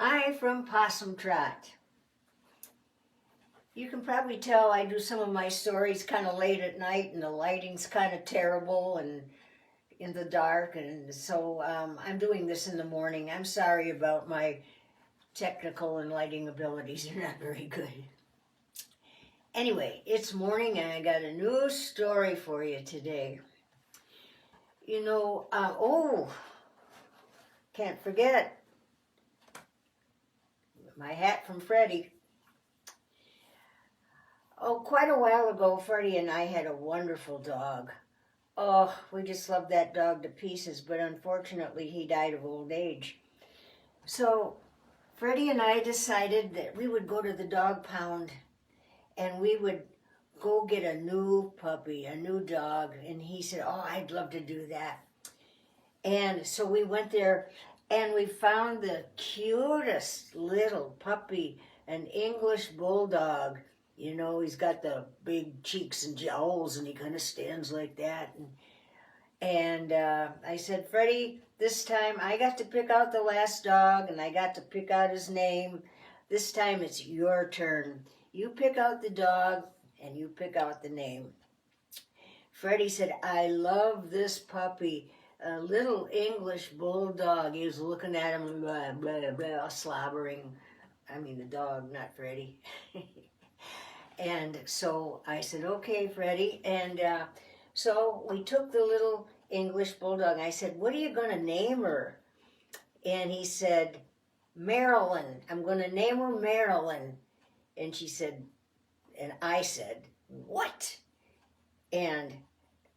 Hi from Possum Trot. You can probably tell I do some of my stories kind of late at night and the lighting's kind of terrible and in the dark, and so I'm doing this in the morning. I'm sorry about my technical and lighting abilities. They're not very good. Anyway, it's morning and I got a new story for you today. Can't forget my hat from Freddie. Oh, quite a while ago, Freddie and I had a wonderful dog. Oh, we just loved that dog to pieces, but unfortunately he died of old age. So Freddie and I decided that we would go to the dog pound and we would go get a new puppy, a new dog. And he said, oh, I'd love to do that. And so we went there and we found the cutest little puppy, an English bulldog. You know, he's got the big cheeks and jowls and he kind of stands like that. And I said, Freddie, this time I got to pick out the last dog and I got to pick out his name. This time it's your turn. You pick out the dog and you pick out the name. Freddie said, I love this puppy, a little English bulldog. He was looking at him, blah, blah, blah, slobbering. I mean the dog, not Freddie. And so I said, okay, Freddie. And so we took the little English bulldog. I said, what are you going to name her? And he said, Marilyn. I'm going to name her Marilyn. And she said, and I said, what? And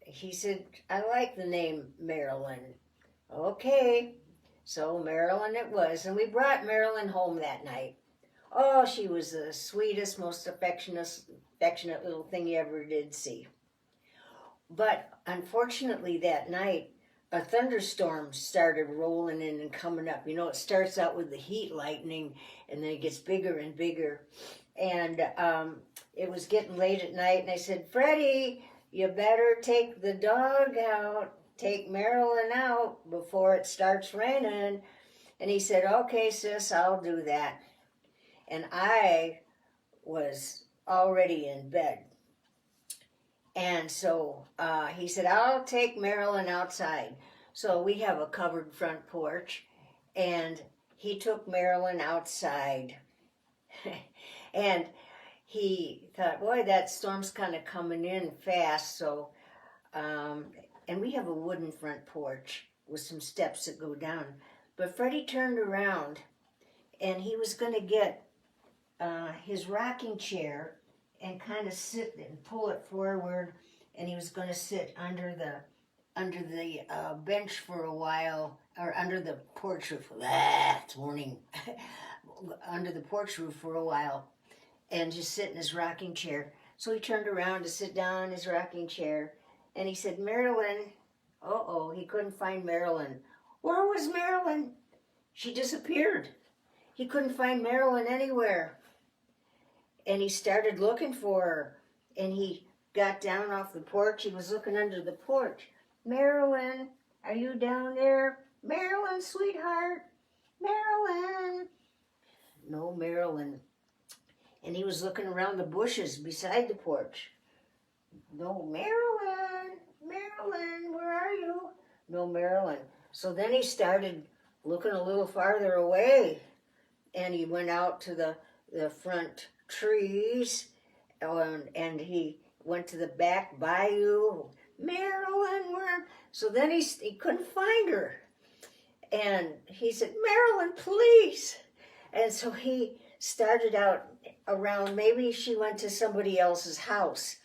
he said, I like the name Marilyn. Okay. So Marilyn it was. And we brought Marilyn home that night. Oh, she was the sweetest, most affectionate little thing you ever did see. But unfortunately that night, a thunderstorm started rolling in and coming up. You know, it starts out with the heat lightning and then it gets bigger and bigger. And it was getting late at night and I said, Freddie, you better take the dog out, take Marilyn out before it starts raining. And he said, okay, sis, I'll do that. And I was already in bed. And so he said, I'll take Marilyn outside. So we have a covered front porch. And he took Marilyn outside. And he thought, boy, that storm's kind of coming in fast. So, and we have a wooden front porch with some steps that go down. But Freddie turned around and he was going to get his rocking chair and kind of sit and pull it forward, and he was going to sit under the bench for a while, or under the porch roof. It's morning. Under the porch roof for a while, and just sit in his rocking chair. So he turned around to sit down in his rocking chair, and he said, Marilyn. He couldn't find Marilyn. Where was Marilyn? She disappeared. He couldn't find Marilyn anywhere. And he started looking for her. And he got down off the porch. He was looking under the porch. Marilyn, are you down there? Marilyn, sweetheart. Marilyn. No Marilyn. And he was looking around the bushes beside the porch. No Marilyn. Marilyn, where are you? No Marilyn. So then he started looking a little farther away. And he went out to the front trees, and he went to the back bayou. Marilyn, where? So then he couldn't find her. And he said, Marilyn, please. And so he started out around, maybe she went to somebody else's house.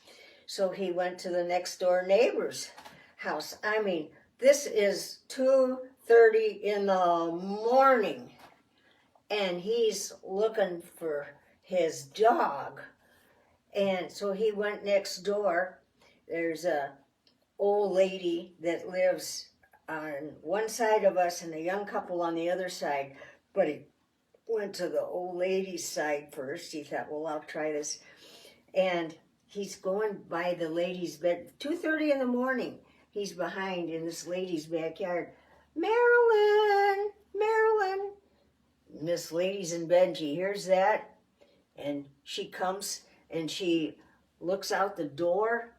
So he went to the next door neighbor's house. I mean, this is 2:30 in the morning. And he's looking for his dog. And so he went next door. There's a old lady that lives on one side of us and a young couple on the other side. But he went to the old lady's side first. He thought, well, I'll try this. And he's going by the lady's bed. 2:30 in the morning. He's behind in this lady's backyard. Marilyn, Marilyn. Miss Lady's in bed and she hears that, and she comes and she looks out the door,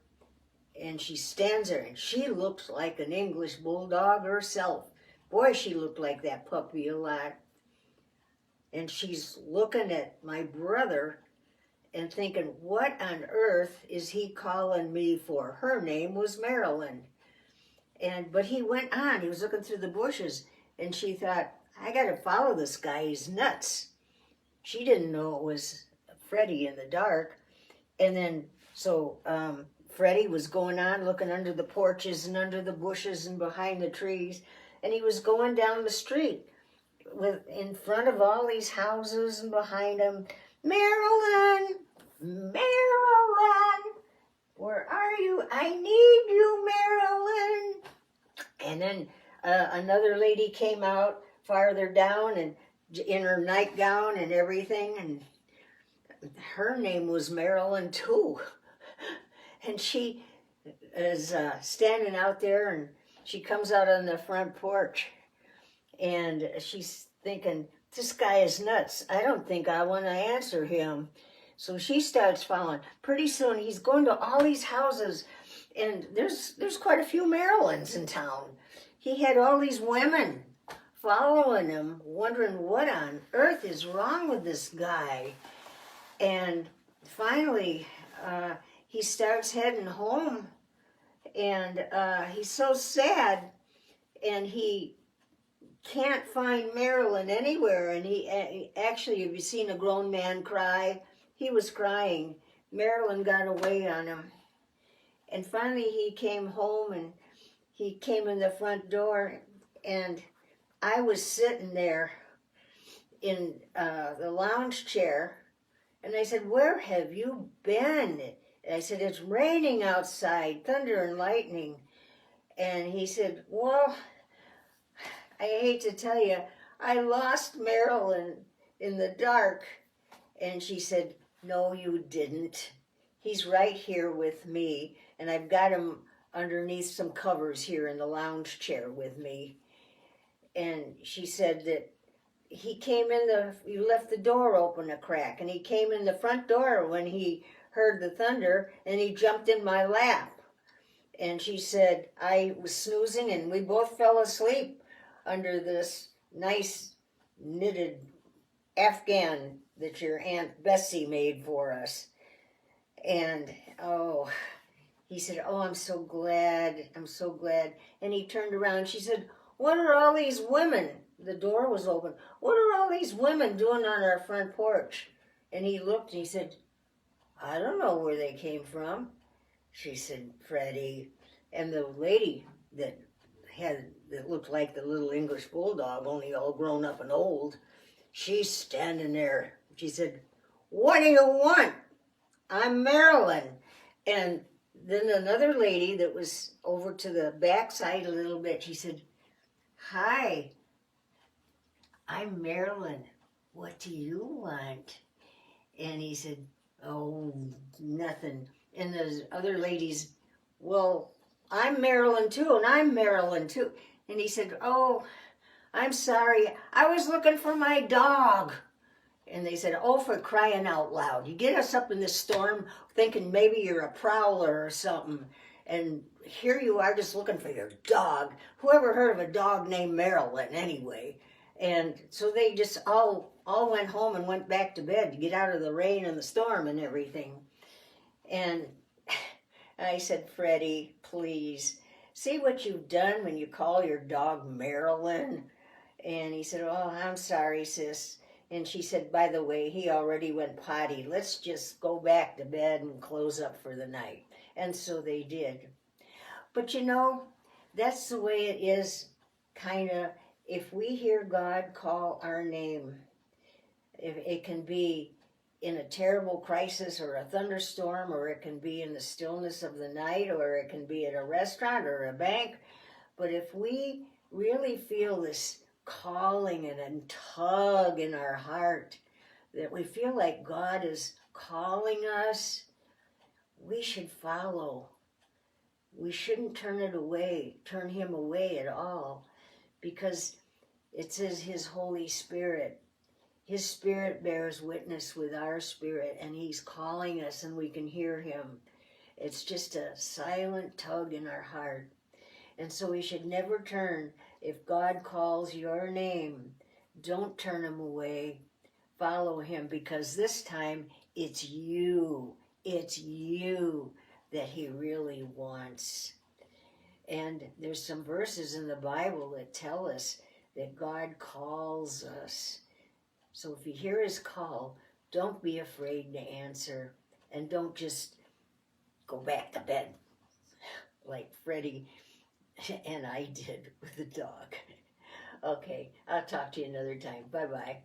and she stands there, and she looks like an English bulldog herself. Boy, she looked like that puppy a lot. And she's looking at my brother and thinking, what on earth is he calling me for? Her name was Marilyn. But he went on. He was looking through the bushes, and she thought, I got to follow this guy. He's nuts. She didn't know it was Freddie in the dark. And then, so Freddie was going on, looking under the porches and under the bushes and behind the trees. And he was going down the street in front of all these houses and behind him. Marilyn! Marilyn! Where are you? I need you, Marilyn! And then another lady came out farther down and in her nightgown and everything, and her name was Marilyn too. And she is standing out there, and she comes out on the front porch, and she's thinking, this guy is nuts. I don't think I want to answer him. So she starts following. Pretty soon he's going to all these houses, and there's quite a few Marilyns in town. He had all these women following him, wondering what on earth is wrong with this guy. And finally, he starts heading home, and he's so sad, and he can't find Marilyn anywhere. And he actually, have you seen a grown man cry? He was crying. Marilyn got away on him. And finally he came home, and he came in the front door, and I was sitting there in the lounge chair, and I said, where have you been? And I said, it's raining outside, thunder and lightning. And he said, well, I hate to tell you, I lost Marilyn in the dark. And she said, no, you didn't. He's right here with me, and I've got him underneath some covers here in the lounge chair with me. And she said that he came in he left the door open a crack, and he came in the front door when he heard the thunder, and he jumped in my lap. And she said, I was snoozing, and we both fell asleep under this nice knitted Afghan that your Aunt Bessie made for us. And, he said, I'm so glad, I'm so glad. And he turned around, she said, what are all these women? The door was open. What are all these women doing on our front porch? And he looked and he said, I don't know where they came from. She said, Freddie. And the lady that looked like the little English bulldog, only all grown up and old, she's standing there. She said, what do you want? I'm Marilyn. And then another lady that was over to the backside a little bit, she said, hi, I'm Marilyn. What do you want? And he said, oh, nothing. And the other ladies, well, I'm Marilyn too, and I'm Marilyn too. And he said, oh, I'm sorry, I was looking for my dog. And they said, oh, for crying out loud. You get us up in this storm thinking maybe you're a prowler or something. And here you are just looking for your dog. Whoever heard of a dog named Marilyn anyway? And so they just all went home and went back to bed to get out of the rain and the storm and everything. And I said, Freddie, please, see what you've done when you call your dog Marilyn? And he said, oh, I'm sorry, sis. And she said, by the way, he already went potty. Let's just go back to bed and close up for the night. And so they did. But you know, that's the way it is, kind of, if we hear God call our name. If it can be in a terrible crisis or a thunderstorm, or it can be in the stillness of the night, or it can be at a restaurant or a bank. But if we really feel this calling and a tug in our heart, that we feel like God is calling us, we should follow. We shouldn't turn him away at all, because it says his Holy Spirit His spirit bears witness with our spirit, and he's calling us and we can hear him. It's just a silent tug in our heart. And so we should never turn. If God calls your name, don't turn him away. Follow him, because this time it's you. It's you that he really wants. And there's some verses in the Bible that tell us that God calls us. So if you hear his call, don't be afraid to answer, and don't just go back to bed like Freddie and I did with the dog. Okay, I'll talk to you another time. Bye-bye.